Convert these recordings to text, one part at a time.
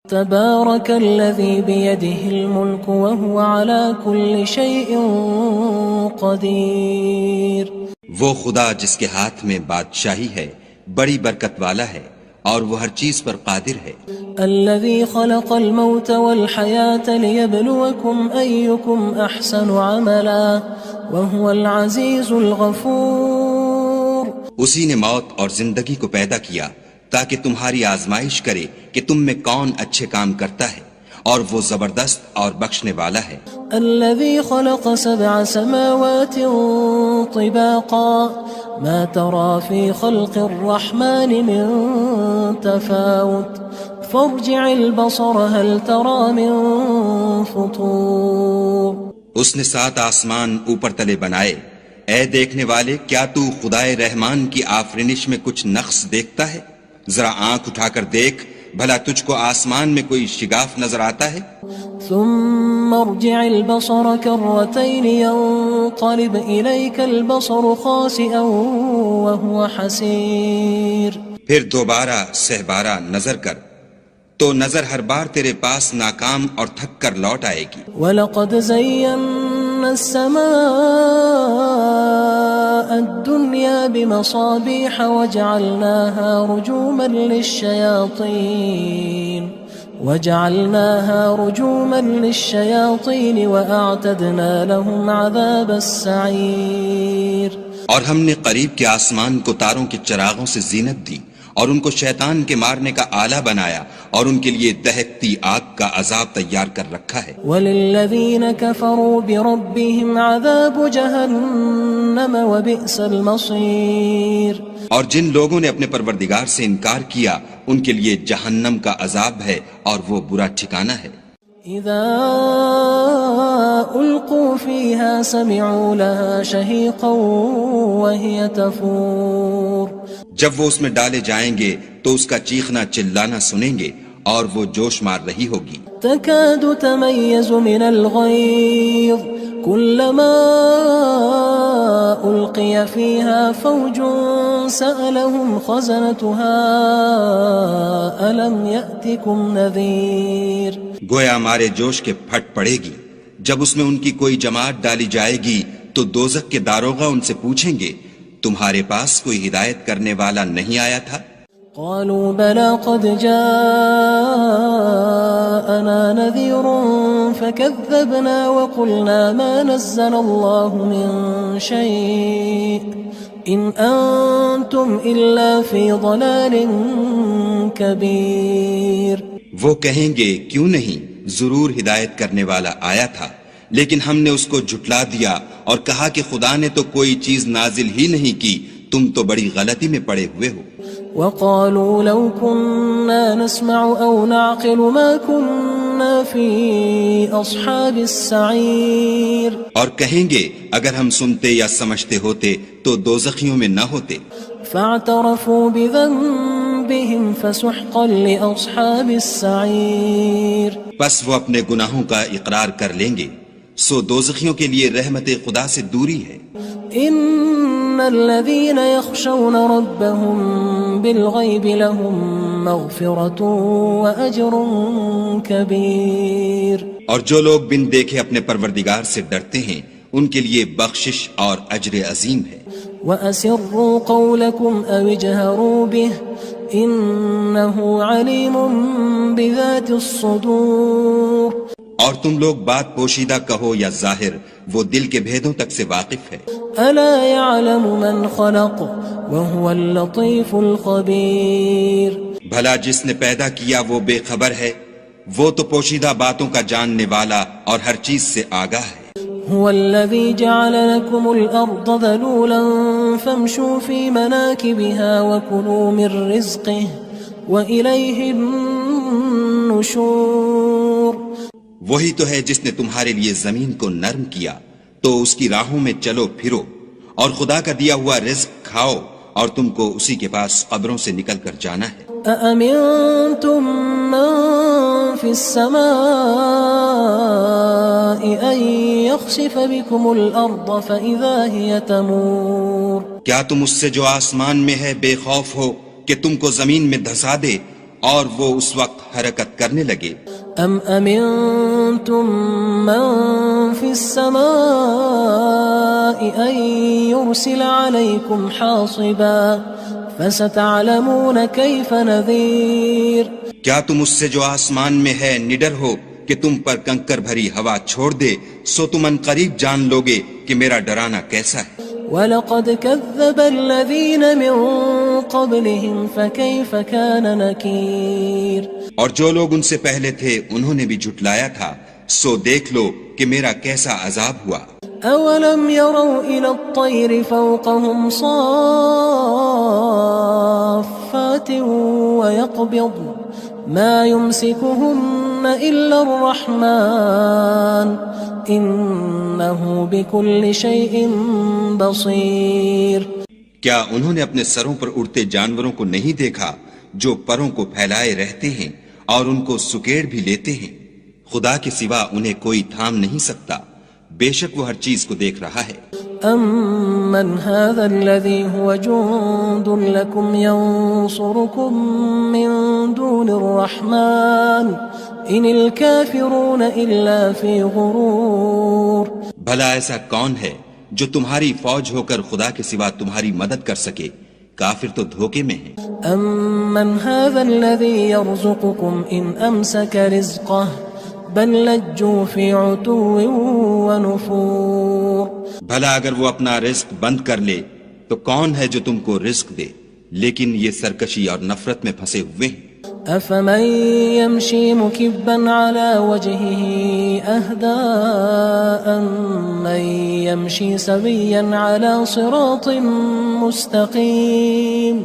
تبارك الذي بيده الملك وهو على كل شيء قدير. وہ خدا جس کے ہاتھ میں بادشاہی ہے بڑی برکت والا ہے اور وہ ہر چیز پر قادر ہے. الذي خلق الموت والحياة ليبلوكم أيكم أحسن عملا وهو العزيز الغفور. اسی نے موت اور زندگی کو پیدا کیا تاکہ تمہاری آزمائش کرے کہ تم میں کون اچھے کام کرتا ہے اور وہ زبردست اور بخشنے والا ہے. الذي خلق 7 سماوات طباقا ما ترى في خلق الرحمن من تفاوت فارجع البصر هل ترى من فطور. اس نے 7 آسمان اوپر تلے بنائے. اے دیکھنے والے، کیا تو خدائے رحمان کی آفرینش میں کچھ نقص دیکھتا ہے؟ ذرا آنکھ اٹھا کر دیکھ، بھلا تجھ کو آسمان میں کوئی شگاف نظر آتا ہے؟ ثم ارجع البصر كرتين ينقلب إليك البصر خاسئا وهو حسير. پھر دوبارہ سہبارہ نظر کر تو نظر ہر بار تیرے پاس ناکام اور تھک کر لوٹ آئے گی. وَلَقَدْ زَيَّنَّا السَّمَاءَ الدُّنْيَا بِمَصَابِيحَ وَجَعَلْنَاهَا رُجُومًا لِلشَّيَاطِينِ وَأَعْتَدْنَا لَهُمْ عَذَابَ السَّعِيرِ. اور ہم نے قریب کے آسمان کو تاروں کے چراغوں سے زینت دی اور ان کو شیطان کے مارنے کا آلہ بنایا اور ان کے لیے دہکتی آگ کا عذاب تیار کر رکھا ہے. وَلِلَّذِينَ كَفَرُوا بِرَبِّهِمْ عَذَابُ جَهَنَّمَ وَبِئْسَ الْمَصِيرُ. اور جن لوگوں نے اپنے پروردگار سے انکار کیا ان کے لیے جہنم کا عذاب ہے اور وہ برا ٹھکانہ ہے. اذا القوا فيها سمعوا لها شهيقا وهي تفور. جب وہ اس میں ڈالے جائیں گے تو اس کا چیخنا چلانا سنیں گے اور وہ جوش مار رہی ہوگی. تكاد تميز من الغيظ كلما ألقي فيها فوج سألهم خزنتها ألم يأتكم نذير. گویا مارے جوش کے پھٹ پڑے گی. جب اس میں ان کی کوئی جماعت ڈالی جائے گی تو دوزخ کے داروغہ ان سے پوچھیں گے تمہارے پاس کوئی ہدایت کرنے والا نہیں آیا تھا؟ قالوا بلى قد جاءنا نذير فكذبنا وقلنا ما نزل الله من شيء إن أنتم إلا في ضلال كبير. وہ کہیں گے کیوں نہیں، ضرور ہدایت کرنے والا آیا تھا، لیکن ہم نے اس کو جھٹلا دیا اور کہا کہ خدا نے تو کوئی چیز نازل ہی نہیں کی، تم تو بڑی غلطی میں پڑے ہوئے ہو. وقالوا لو كنا نسمع أو نعقل ما كنا في أصحاب السعير. اور کہیں گے اگر ہم سنتے یا سمجھتے ہوتے تو دوزخیوں میں نہ ہوتے. فاعترفوا بذنبهم فسحقا لأصحاب السعير. پس وہ اپنے گناہوں کا اقرار کر لیں گے، سو دوزخیوں کے لیے رحمت خدا سے دوری ہے. ان الذين يخشون ربهم بالغيب لهم مغفرة واجر كبير. اور جو لوگ بن دیکھے اپنے پروردگار سے ڈرتے ہیں ان کے لیے بخشش اور اجر عظیم ہے. واسروا قولكم او اجهروا به انه عليم بذات الصدور. اور تم لوگ بات پوشیدہ کہو یا ظاہر، وہ دل کے بھیدوں تک سے واقف ہے. الا يعلم من خلق وهو اللطيف الخبير. بھلا جس نے پیدا کیا وہ بے خبر ہے، وہ تو پوشیدہ باتوں کا جاننے والا اور ہر چیز سے آگاہ ہے. هو الذي جعل لكم الأرض ذلولا فامشوا في مناكبها وكلوا من رزقه وإليه النشور. وہی تو ہے جس نے تمہارے لیے زمین کو نرم کیا تو اس کی راہوں میں چلو پھرو اور خدا کا دیا ہوا رزق کھاؤ اور تم کو اسی کے پاس قبروں سے نکل کر جانا ہے. أأمنتم من في السماء أن يخسف بكم الأرض فإذا هي تمور. کیا تم اس سے جو آسمان میں ہے بے خوف ہو کہ تم کو زمین میں دھسا دے اور وہ اس وقت حرکت کرنے لگے. ام امنتم من في السماء ان يرسل عليكم حاصبا فستعلمون كيف نذير. کیا تم اس سے جو آسمان میں ہے نڈر ہو کہ تم پر کنکر بھری ہوا چھوڑ دے؟ سو تم ان قریب جان لوگے کہ میرا ڈرانا کیسا ہے. وَلَقَدْ كَذَّبَ الَّذِينَ مِن قَبْلِهِمْ فَكَيْفَ كَانَ نَكِيرٌ. اور جو لوگ ان سے پہلے تھے انہوں نے بھی جھٹلایا تھا، سو دیکھ لو کہ میرا کیسا عذاب ہوا. أَوَلَمْ يَرَوْا إِلَى الطَّيْرِ فَوْقَهُمْ صَافَّاتٍ وَيَقْبِضْنَ مَا يُمْسِكُهُنَّ إِلَّا الرَّحْمَنُ إِنَّهُ بِكُلِّ شَيْءٍ بَصِيرٌ. کیا انہوں نے اپنے سروں پر اڑتے جانوروں کو نہیں دیکھا جو پروں کو پھیلائے رہتے ہیں اور ان کو سکیڑ بھی لیتے ہیں؟ خدا کے سوا انہیں کوئی تھام نہیں سکتا، بے شک وہ ہر چیز کو دیکھ رہا ہے. أَمَّنْ هَذَا الَّذِي هُوَ جُندٌ لَكُمْ يَنصُرُكُم مِّن دُونِ الرَّحْمَنِ إِنِ الْكَافِرُونَ إِلَّا فِي غُرُورٍ. بھلا ایسا کون ہے جو تمہاری فوج ہو کر خدا کے سوا تمہاری مدد کر سکے؟ کافر تو دھوکے میں ہیں. أَمَّنْ هَذَا الَّذِي يَرْزُقُكُمْ إِنْ أَمْسَكَ رِزْقَهُ بل لجوا فی عتو ونفور. بھلا اگر وہ اپنا رزق بند کر لے تو کون ہے جو تم کو رزق دے؟ لیکن یہ سرکشی اور نفرت میں پھنسے ہوئے ہیں. افمن يمشي مكبا على وجهه اهدى من يمشي سويا على صراط مستقيم.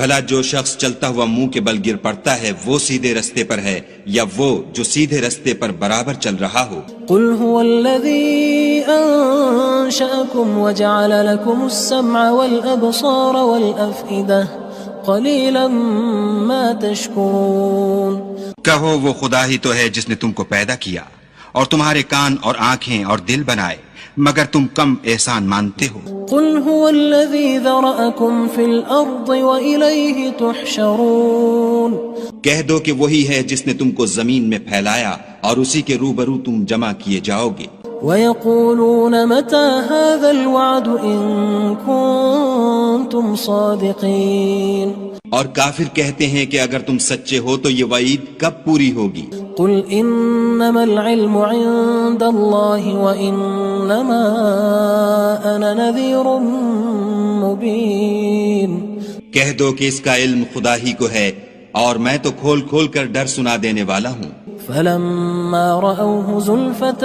بھلا جو شخص چلتا ہوا منہ کے بل گر پڑتا ہے وہ سیدھے رستے پر ہے یا وہ جو سیدھے رستے پر برابر چل رہا ہو؟ قل هو الذي انشأكم وجعل لكم السمع والابصار والافئدة قلیلا ما تشکرون. کہو وہ خدا ہی تو ہے جس نے تم کو پیدا کیا اور تمہارے کان اور آنکھیں اور دل بنائے، مگر تم کم احسان مانتے ہو. قل هو الذي ذرأكم في الارض وإليه تحشرون. کہہ دو کہ وہی ہے جس نے تم کو زمین میں پھیلایا اور اسی کے روبرو تم جمع کیے جاؤ گے. وَيَقُولُونَ مَتَى هَذَا الْوَعْدُ إِن كُنتُمْ صَادِقِينَ. اور کافر کہتے ہیں کہ اگر تم سچے ہو تو یہ وعید کب پوری ہوگی؟ قُلْ إِنَّمَا الْعِلْمُ عِندَ اللَّهِ وَإِنَّمَا أَنَا نَذِيرٌ مُبِينٌ. کہہ دو کہ اس کا علم خدا ہی کو ہے اور میں تو کھول کھول کر ڈر سنا دینے والا ہوں. فلما رأوه زلفة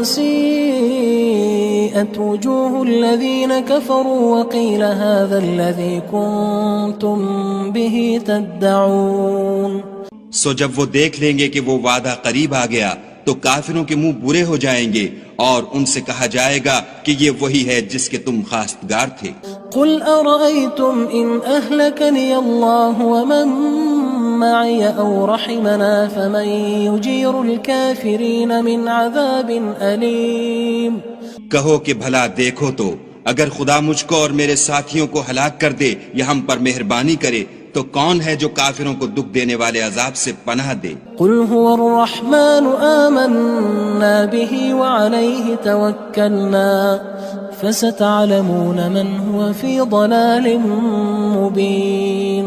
سيئت وجوه الذين كفروا وقيل هذا الذي كنتم به تدعون. سو جب وہ دیکھ لیں گے کہ وہ وعدہ قریب آ گیا تو کافروں کے منہ برے ہو جائیں گے اور ان سے کہا جائے گا کہ یہ وہی ہے جس کے تم خواستگار تھے. قل أرأيتم إن أهلكني الله ومن معي أو رحمنا فمن يجير الكافرين من عذاب أليم. کہو کہ بھلا دیکھو تو اگر خدا مجھ کو اور میرے ساتھیوں کو ہلاک کر دے یا ہم پر مہربانی کرے تو کون ہے جو کافروں کو دکھ دینے والے عذاب سے پناہ دے؟ قل هو الرحمن آمنا به وعليه توكلنا فستعلمون من هو في ضلال مبين.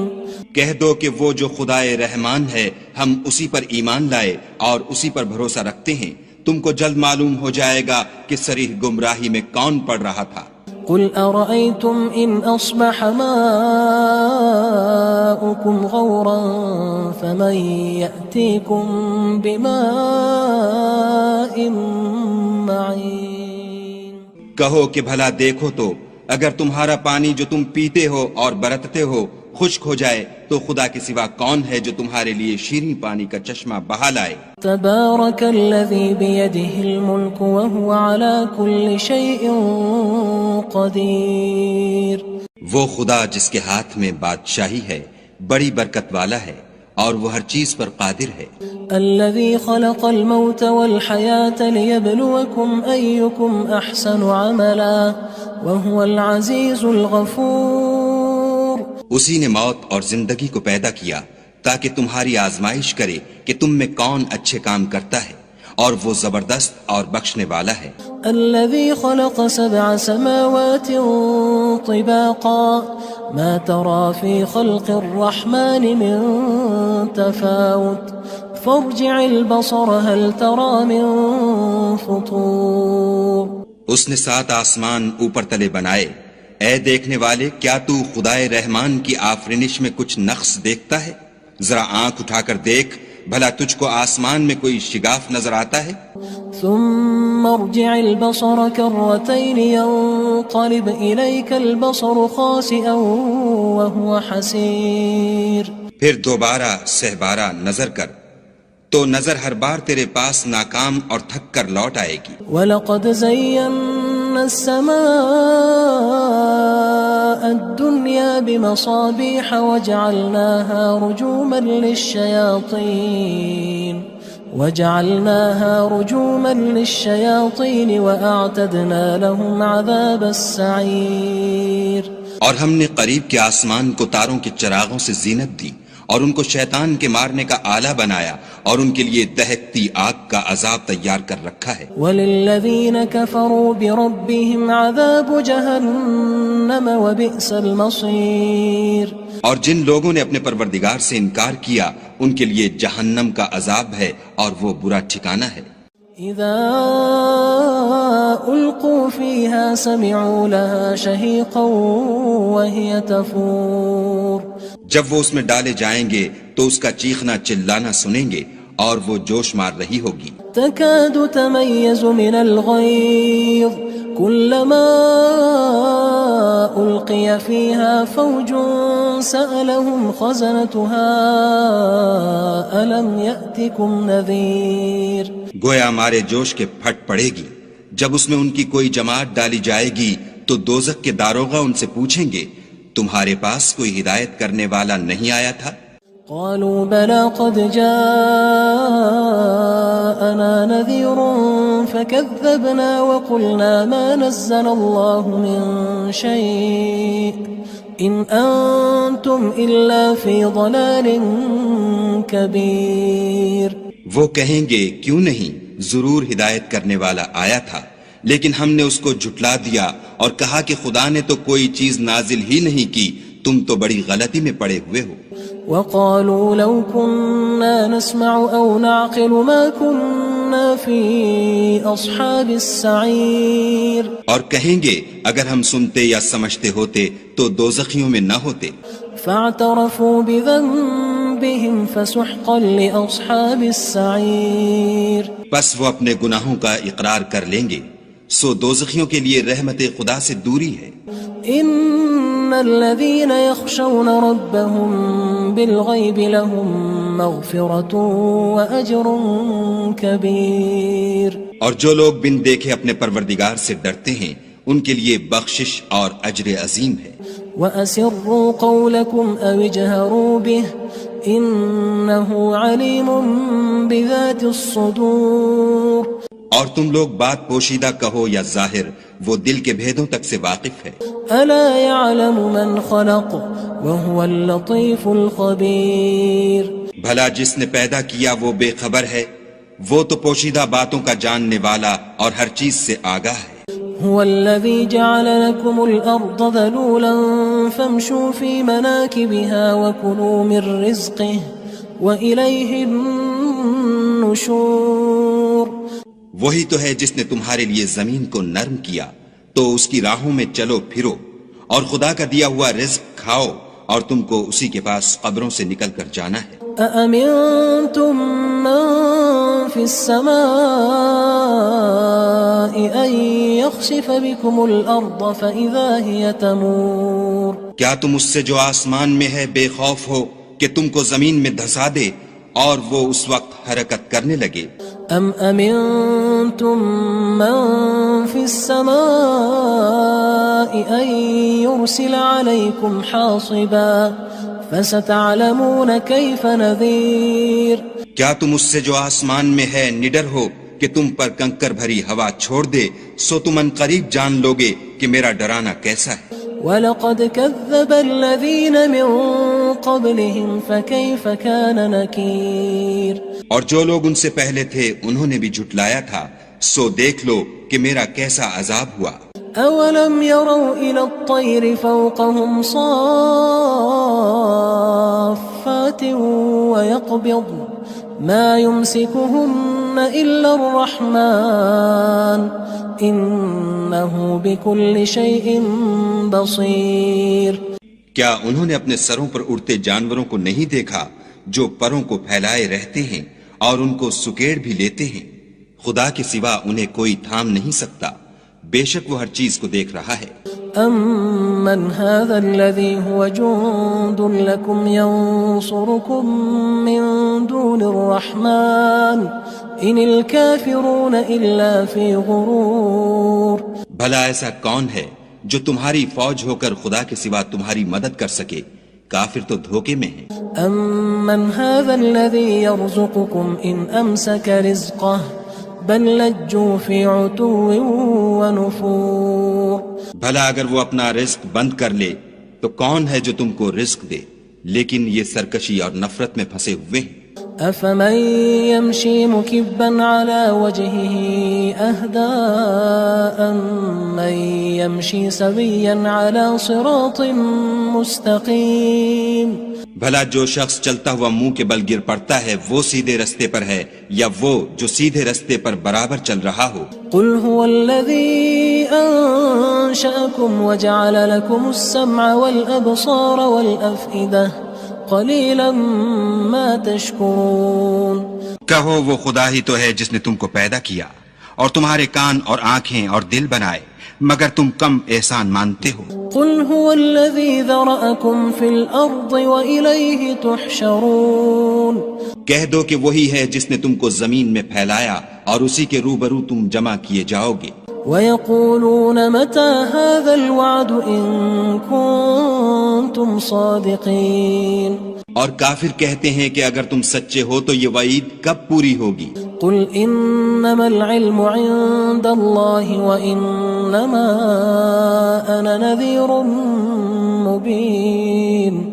کہہ دو کہ وہ جو خدائے رحمان ہے ہم اسی پر ایمان لائے اور اسی پر بھروسہ رکھتے ہیں، تم کو جلد معلوم ہو جائے گا کہ صریح گمراہی میں کون پڑ رہا تھا. قل أرأيتم إن أصبح ماؤكم غورا فمن يأتيكم بماء معين. کہو کہ بھلا دیکھو تو اگر تمہارا پانی جو تم پیتے ہو اور برتتے ہو خشک ہو جائے تو خدا کے سوا کون ہے جو تمہارے لیے شیریں پانی کا چشمہ بہا لائے. تبارك الذي بيده الملك وهو على كل شيء قدير. وہ خدا جس کے ہاتھ میں بادشاہی ہے بڑی برکت والا ہے اور وہ ہر چیز پر قادر ہے. الذي خلق الموت والحياة ليبلوكم أيكم أحسن عملا وهو العزيز الغفور. اسی نے موت اور زندگی کو پیدا کیا تاکہ تمہاری آزمائش کرے کہ تم میں کون اچھے کام کرتا ہے، اور وہ زبردست اور بخشنے والا ہے۔ الذي خلق 7 سماوات طباقا ما ترى في خلق الرحمن من تفاوت فارجع البصر هل ترى من فطور۔ اس نے 7 آسمان اوپر تلے بنائے، اے دیکھنے والے کیا تو خدائے رحمان کی آفرینش میں کچھ نقص دیکھتا ہے؟ ذرا آنکھ اٹھا کر دیکھ، بھلا تجھ کو آسمان میں کوئی شگاف نظر آتا ہے؟ ثم ارجع البصر كرتين ينقلب إليك البصر خاسئا وهو حسير۔ پھر دوبارہ سہبارہ نظر کر تو نظر ہر بار تیرے پاس ناکام اور تھک کر لوٹ آئے گی۔ وَلَقَدْ زَيَّنَّا السَّمَاءَ الدُّنْيَا بِمَصَابِيحَ وَجَعَلْنَاهَا رُجُومًا لِلشَّيَاطِينِ وَأَعْتَدْنَا لَهُمْ عَذَابَ السَّعِيرِ۔ اور ہم نے قریب کے آسمان کو تاروں کے چراغوں سے زینت دی، اور ان کو شیطان کے مارنے کا آلہ بنایا، اور ان کے لیے دہکتی آگ کا عذاب تیار کر رکھا ہے۔ وَلِلَّذِينَ كَفَرُوا بِرَبِّهِمْ عَذَابُ جَهَنَّمَ وَبِئْسَ الْمَصِيرُ۔ اور جن لوگوں نے اپنے پروردگار سے انکار کیا ان کے لیے جہنم کا عذاب ہے، اور وہ برا ٹھکانہ ہے۔ اذا القوا فيها سمعوا لها شهيقا وهي تفور۔ جب وہ اس میں ڈالے جائیں گے تو اس کا چیخنا چلانا سنیں گے، اور وہ جوش مار رہی ہوگی۔ تكاد تميز من الغيظ كلما ألقي فيها فوج سألهم خزنتها ألم يأتكم نذير۔ گویا ہمارے جوش کے پھٹ پڑے گی جب اس میں ان کی کوئی جماعت ڈالی جائے گی تو دوزخ کے داروغہ ان سے پوچھیں گے تمہارے پاس کوئی ہدایت کرنے والا نہیں آیا تھا؟ قالوا بلى قد جاءنا نذير فكذبنا وقلنا ما نزل الله من شيء إن أنتم إلا في ضلال كبير۔ وہ کہیں گے کیوں نہیں، ضرور ہدایت کرنے والا آیا تھا، لیکن ہم نے اس کو جھٹلا دیا اور کہا کہ خدا نے تو کوئی چیز نازل ہی نہیں کی، تم تو بڑی غلطی میں پڑے ہوئے ہو۔ وقالوا لو كنا نسمع أو نعقل ما كنا في أصحاب السعير۔ اور کہیں گے اگر ہم سنتے یا سمجھتے ہوتے تو دوزخیوں میں نہ ہوتے۔ فاعترفوا بذنبهم فسحقا لأصحاب السعير۔ بس وہ اپنے گناہوں کا اقرار کر لیں گے، سو دوزخیوں کے لیے رحمت خدا سے دوری ہے۔ ان الذين يخشون ربهم بالغيب لهم مغفرة واجر كبير۔ اور جو لوگ بن دیکھے اپنے پروردگار سے ڈرتے ہیں ان کے لیے بخشش اور اجر عظیم ہے۔ واسروا قولكم او اجهروا به انه عليم بذات الصدور۔ اور تم لوگ بات پوشیدہ کہو یا ظاہر، وہ دل کے بھیدوں تک سے واقف ہے۔ الا يعلم من خلق وهو اللطيف الخبير۔ بھلا جس نے پیدا کیا وہ بے خبر ہے، وہ تو پوشیدہ باتوں کا جاننے والا اور ہر چیز سے آگاہ ہے۔ هو الذي جعل لكم الأرض ذلولا فامشوا في مناكبها وكلوا من رزقه وإليه النشور۔ وہی تو ہے جس نے تمہارے لیے زمین کو نرم کیا تو اس کی راہوں میں چلو پھرو، اور خدا کا دیا ہوا رزق کھاؤ، اور تم کو اسی کے پاس قبروں سے نکل کر جانا ہے۔ أأمنتم من في السماء أن يخسف بكم الأرض فإذا هي تمور۔ کیا تم اس سے جو آسمان میں ہے بے خوف ہو کہ تم کو زمین میں دھسا دے اور وہ اس وقت حرکت کرنے لگے؟ ام امنتم من في السماء ان يرسل عليكم حاصبا فستعلمون كيف نذير۔ کیا تم اس سے جو آسمان میں ہے نڈر ہو کہ تم پر کنکر بھری ہوا چھوڑ دے، سو تم ان قریب جان لوگے کہ میرا ڈرانا کیسا ہے۔ وَلَقَدْ كَذَّبَ الَّذِينَ مِن قبلهم فكيف كان نكير اور جو لوگ ان سے پہلے تھے انہوں نے بھی جھٹلایا تھا، سو دیکھ لو کہ میرا کیسا عذاب ہوا۔ أولم يروا إلى الطير فوقهم صافات ويقبض ما يمسكهن إلا الرحمن إنه بكل شيء بصير۔ کیا انہوں نے اپنے سروں پر اڑتے جانوروں کو نہیں دیکھا جو پروں کو پھیلائے رہتے ہیں اور ان کو سکیڑ بھی لیتے ہیں؟ خدا کے سوا انہیں کوئی تھام نہیں سکتا، بے شک وہ ہر چیز کو دیکھ رہا ہے۔ أَمَّنْ هَذَا الَّذِي هُوَ جُندٌ لَكُمْ يَنصُرُكُم مِّن دُونِ الرَّحْمَنِ إِنِ الْكَافِرُونَ إِلَّا فِي غُرُورٍ۔ بھلا ایسا کون ہے جو تمہاری فوج ہو کر خدا کے سوا تمہاری مدد کر سکے؟ کافر تو دھوکے میں ہیں۔ أَمَّنْ هَذَا الَّذِي يَرْزُقُكُمْ إِنْ أَمْسَكَ رِزْقَهُ بل لجوا فی عتو ونفور۔ بھلا اگر وہ اپنا رزق بند کر لے تو کون ہے جو تم کو رزق دے، لیکن یہ سرکشی اور نفرت میں پھنسے ہوئے ہیں۔ افمن يمشي مكبا على وجهه اهدى أمن يمشي سويا على صراط مستقيم۔ بھلا جو شخص چلتا ہوا منہ کے بل گر پڑتا ہے وہ سیدھے رستے پر ہے یا وہ جو سیدھے رستے پر برابر چل رہا ہو؟ قل هو الذي أنشأكم وجعل لكم السمع والأبصار والأفئدة قلیلا ما تشکرون۔ کہو وہ خدا ہی تو ہے جس نے تم کو پیدا کیا اور تمہارے کان اور آنکھیں اور دل بنائے، مگر تم کم احسان مانتے ہو۔ قل هو الذی ذرأکم فی الارض وإلیہ تحشرون۔ کہہ دو کہ وہی ہے جس نے تم کو زمین میں پھیلایا اور اسی کے روبرو تم جمع کیے جاؤ گے۔ وَيَقُولُونَ مَتَى هَذَا الْوَعْدُ إِن كُنتُمْ صَادِقِينَ۔ اور کافر کہتے ہیں کہ اگر تم سچے ہو تو یہ وعید کب پوری ہوگی؟ قُلْ إِنَّمَا الْعِلْمُ عِندَ اللَّهِ وَإِنَّمَا أَنَا نَذِيرٌ مُبِينٌ۔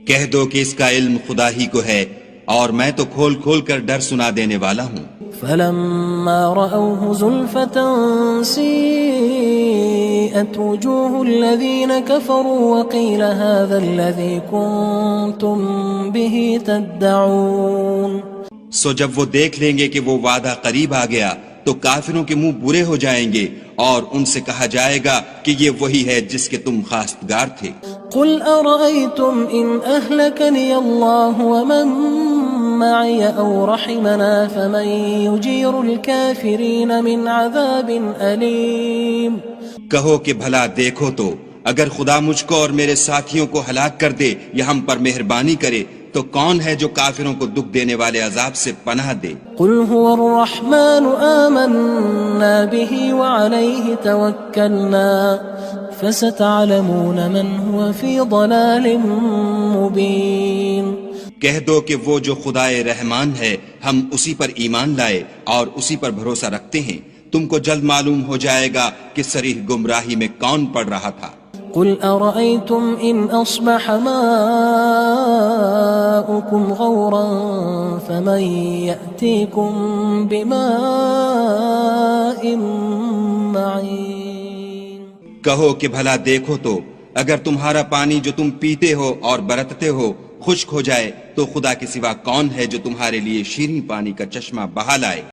کہہ دو کہ اس کا علم خدا ہی کو ہے اور میں تو کھول کھول کر ڈر سنا دینے والا ہوں۔ فلما رأوه زلفة سيئت وجوه الذين كفروا وقيل هذا الذي كنتم به تدعون۔ سو جب وہ دیکھ لیں گے کہ وہ وعدہ قریب آ گیا تو کافروں کے منہ برے ہو جائیں گے اور ان سے کہا جائے گا کہ یہ وہی ہے جس کے تم خواستگار تھے۔ قل أرأيتم إن أهلكني الله ومن معي أو رحمنا فمن يجير الكافرين من عذاب أليم۔ کہو کہ بھلا دیکھو تو اگر خدا مجھ کو اور میرے ساتھیوں کو ہلاک کر دے یا ہم پر مہربانی کرے تو کون ہے جو کافروں کو دکھ دینے والے عذاب سے پناہ دے؟ قل هو الرحمن آمنا به وعليه توكلنا فستعلمون من هو في ضلال مبين۔ کہہ دو کہ وہ جو خدائے رحمان ہے ہم اسی پر ایمان لائے اور اسی پر بھروسہ رکھتے ہیں، تم کو جلد معلوم ہو جائے گا کہ صریح گمراہی میں کون پڑ رہا تھا۔ قل أرأيتم إن أصبح ماؤكم غورا فمن يأتيكم بماء معين۔ کہو کہ بھلا دیکھو تو اگر تمہارا پانی جو تم پیتے ہو اور برتتے ہو خشک ہو جائے تو خدا کے سوا کون ہے جو تمہارے لیے شیریں پانی کا چشمہ بہا لائے؟